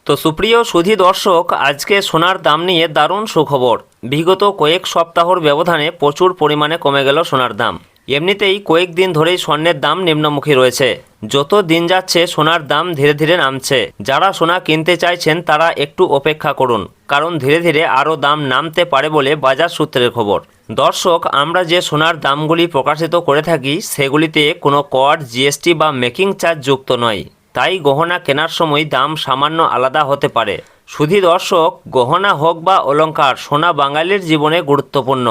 তো সুপ্রিয় সুধী দর্শক, আজকে সোনার দাম নিয়ে দারুণ সুখবর। বিগত কয়েক সপ্তাহর ব্যবধানে প্রচুর পরিমাণে কমে গেল সোনার দাম। এমনিতেই কয়েকদিন ধরেই স্বর্ণের দাম নিম্নমুখী রয়েছে। যত দিন যাচ্ছে সোনার দাম ধীরে ধীরে নামছে। যারা সোনা কিনতে চাইছেন তারা একটু অপেক্ষা করুন, কারণ ধীরে ধীরে আরও দাম নামতে পারে বলে বাজার সূত্রের খবর। দর্শক, আমরা যে সোনার দামগুলি প্রকাশিত করে থাকি সেগুলিতে কোনো কর, জিএসটি বা মেকিং চার্জ যুক্ত নয়। তাই গহনা কেনার সময় দাম সামান্য আলাদা হতে পারে। শুধু দর্শক, গহনা হোক বা অলংকার, সোনা বাঙালির জীবনে গুরুত্বপূর্ণ।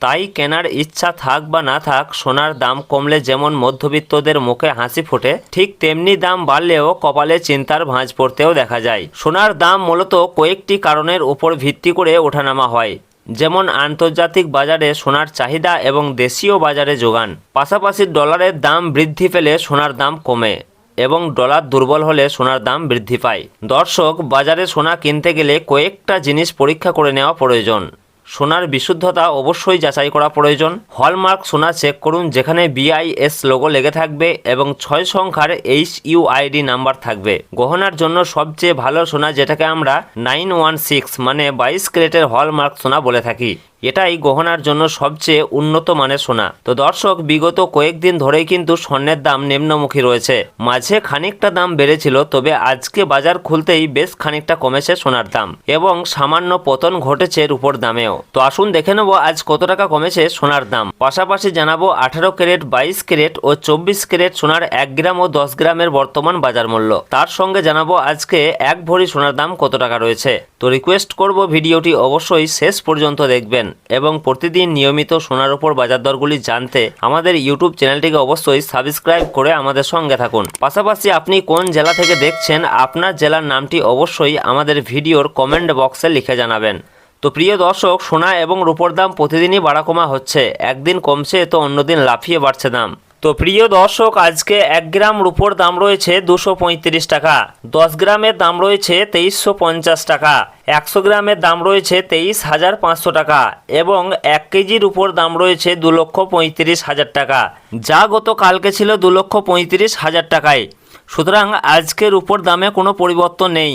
তাই কেনার ইচ্ছা থাক বা না থাক, সোনার দাম কমলে যেমন মধ্যবিত্তদের মুখে হাসি ফোটে, ঠিক তেমনি দাম বাড়লেও কপালে চিন্তার ভাঁজ পড়তেও দেখা যায়। সোনার দাম মূলত কয়েকটি কারণের উপর ভিত্তি করে ওঠানামা হয়, যেমন আন্তর্জাতিক বাজারে সোনার চাহিদা এবং দেশীয় বাজারে যোগান। পাশাপাশি ডলারের দাম বৃদ্ধি পেলে সোনার দাম কমে এবং ডলার দুর্বল হলে সোনার দাম বৃদ্ধি পায়। দর্শক, বাজারে সোনা কিনতে গেলে কয়েকটা জিনিস পরীক্ষা করে নেওয়া প্রয়োজন। সোনার বিশুদ্ধতা অবশ্যই যাচাই করা প্রয়োজন। হলমার্ক সোনা চেক করুন, যেখানে BIS লোগো লেগে থাকবে এবং 6 সংখ্যার HUID নাম্বার থাকবে। গহনার জন্য সবচেয়ে ভালো সোনা, যেটাকে আমরা 916 মানে 22 ক্যারেটের হলমার্ক সোনা বলে থাকি, এটাই গহনার জন্য সবচেয়ে উন্নত মানের সোনা। তো দর্শক, বিগত কয়েকদিন ধরেই কিন্তু স্বর্ণের দাম নিম্নমুখী রয়েছে। মাঝে খানিকটা দাম বেড়েছিল, তবে আজকে বাজার খুলতেই বেশ খানিকটা কমেছে সোনার দাম এবং সামান্য পতন ঘটেছে রূপোর দামেও। তো আসুন দেখে নেব আজ কত টাকা কমেছে সোনার দাম। পাশাপাশি জানাবো 18 ক্যারেট, 22 ক্যারেট ও 24 ক্যারেট সোনার 1 গ্রাম ও 10 গ্রামের বর্তমান বাজার মূল্য। তার সঙ্গে জানাবো আজকে 1 ভরি সোনার দাম কত টাকা রয়েছে। তো রিকোয়েস্ট করব ভিডিওটি অবশ্যই শেষ পর্যন্ত দেখবেন এবং প্রতিদিন নিয়মিত সোনার উপর বাজার দরগুলি জানতে আমাদের ইউটিউব চ্যানেলটিকে অবশ্যই সাবস্ক্রাইব করে আমাদের সঙ্গে থাকুন। পাশাপাশি আপনি কোন জেলা থেকে দেখছেন, আপনার জেলার নামটি অবশ্যই আমাদের ভিডিওর কমেন্ট বক্সে লিখে জানাবেন। তো প্রিয় দর্শক, সোনা এবং রূপোর দাম প্রতিদিনই বাড়া কমা হচ্ছে। একদিন কমছে তো অন্যদিন লাফিয়ে বাড়ছে দাম। তো প্রিয় দর্শক, আজকে 1 গ্রাম রূপোর দাম রয়েছে 235 টাকা, 10 গ্রামের দাম রয়েছে 2350 টাকা, 100 গ্রামের দাম রয়েছে 23,500 টাকা এবং 1 কেজির উপর দাম রয়েছে 2,35,000 টাকা, যা গতকালকে ছিল 2,35,000 টাকায়। সুতরাং আজকের উপর দামে কোনো পরিবর্তন নেই।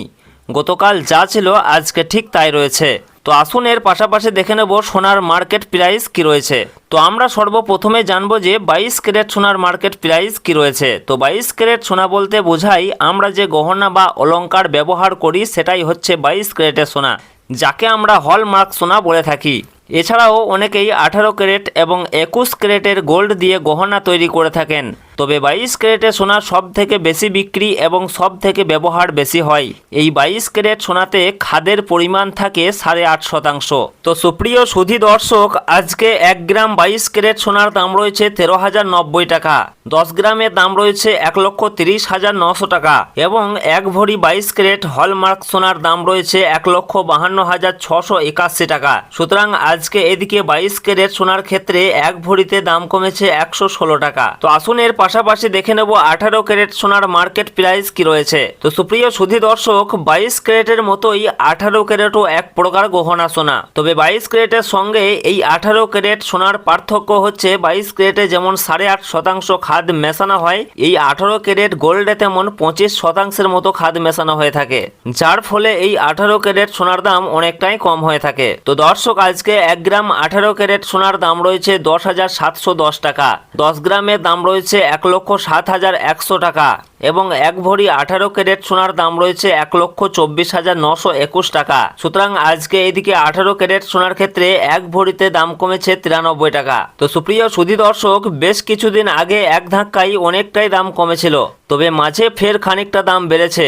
গতকাল যা ছিল আজকে ঠিক তাই রয়েছে। তো আসুন এর পাশাপাশি দেখে নেব সোনার মার্কেট প্রাইস কি রয়েছে। তো আমরা সর্বপ্রথমে জানবো যে 22 ক্যারেট সোনার মার্কেট প্রাইস কি রয়েছে। তো 22 ক্যারেট সোনা বলতে বোঝাই আমরা যে গহনা বা অলংকার ব্যবহার করি সেটাই হচ্ছে 22 ক্যারেটের সোনা, যাকে আমরা হলমার্ক সোনা বলে থাকি। এছাড়াও অনেকেই 18 ক্যারেট এবং 21 ক্যারেটের গোল্ড দিয়ে গহনা তৈরি করে থাকেন। তবে 22 ক্যারেটের সোনা সব থেকে বেশি বিক্রি এবং সব থেকে ব্যবহার বেশি হয়। এই 22 ক্যারেট সোনাতে খাদের পরিমাণ থাকে 8.5%। তো সুপ্রিয় সুধী দর্শক, আজকে 1 গ্রাম 22 ক্যারেট সোনার দাম রয়েছে 13,090 টাকা, 10 গ্রামের দাম রয়েছে 1,30,900 টাকা এবং 1 ভরি 22 ক্যারেট হলমার্ক সোনার দাম রয়েছে 1,52,681 টাকা। সুতরাং আজকে এদিকে 22 ক্যারেট সোনার ক্ষেত্রে 1 ভরিতে দাম কমেছে 116 টাকা। তো আসুন এর পাশাপাশি দেখে নেব 18 ক্যারেট সোনার মার্কেট প্রাইস কি রয়েছে। তো সুপ্রিয় সুধী দর্শক, 22 ক্যারেটের মতোই 18 ক্যারেটও এক প্রকার গহনা সোনা। তবে 22 ক্যারেটের সঙ্গে এই 18 ক্যারেট সোনার পার্থক্য হচ্ছে 22 ক্যারেটে যেমন 8.5% খাদ মেশানো হয়, এই 18 ক্যারেট গোল্ডে তেমন 25% মতো খাদ মেশানো হয়ে থাকে, যার ফলে এই 18 ক্যারেট সোনার দাম অনেকটাই কম হয়ে থাকে। তো দর্শক, আজকে 1 গ্রাম 18 ক্যারেট সোনার দাম রয়েছে 10,710 টাকা, 10 গ্রামের দাম রয়েছে 1,07,100 টাকা এবং 1 ভরি 18 ক্যারেট সোনার দাম রয়েছে 1,24,921 টাকা। সুতরাং আজকে এদিকে 18 ক্যারেট সোনার ক্ষেত্রে 1 ভরিতে দাম কমেছে 93 টাকা। তো সুপ্রিয় সুধী দর্শক, বেশ কিছুদিন আগে এক ধাক্কায় অনেকটাই দাম কমেছিল, তবে মাঝে ফের খানিকটা দাম বেড়েছে।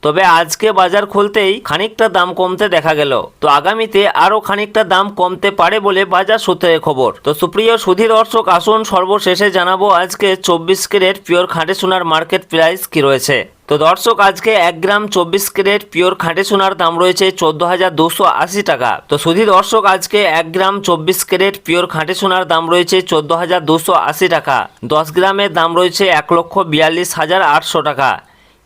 তবে আজকে বাজার খুলতেই খানিকটা দাম কমতে দেখা গেল। তো আগামীতে আরও খানিকটা দাম কমতে পারে বলে বাজার সূত্রে খবর। তো সুপ্রিয় সুধী দর্শক, আসুন সর্বশেষে জানাবো আজকে 24 ক্যারেট পিওর খাঁটি সোনার মার্কেট প্রাইস কি রয়েছে। তো দর্শক, আজকে 1 গ্রাম 24 ক্যারেট পিওর খাঁটি সোনার দাম রয়েছে 14,280 টাকা। তো সুধী দর্শক, আজকে 1 গ্রাম 24 ক্যারেট পিওর খাঁটি সোনার দাম রয়েছে 14,280 টাকা, 10 গ্রামের দাম রয়েছে 1,42,800 টাকা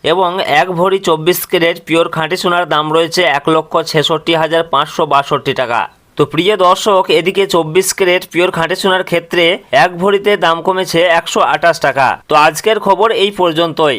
এবং 1 ভরি 24 ক্যারেট পিওর খাঁটি সোনার দাম রয়েছে 1,66,562 টাকা। তো প্রিয় দর্শক, এদিকে 24 ক্যারেট পিওর খাঁটি সোনার ক্ষেত্রে 1 ভরিতে দাম কমেছে 128 টাকা। তো আজকের খবর এই পর্যন্তই।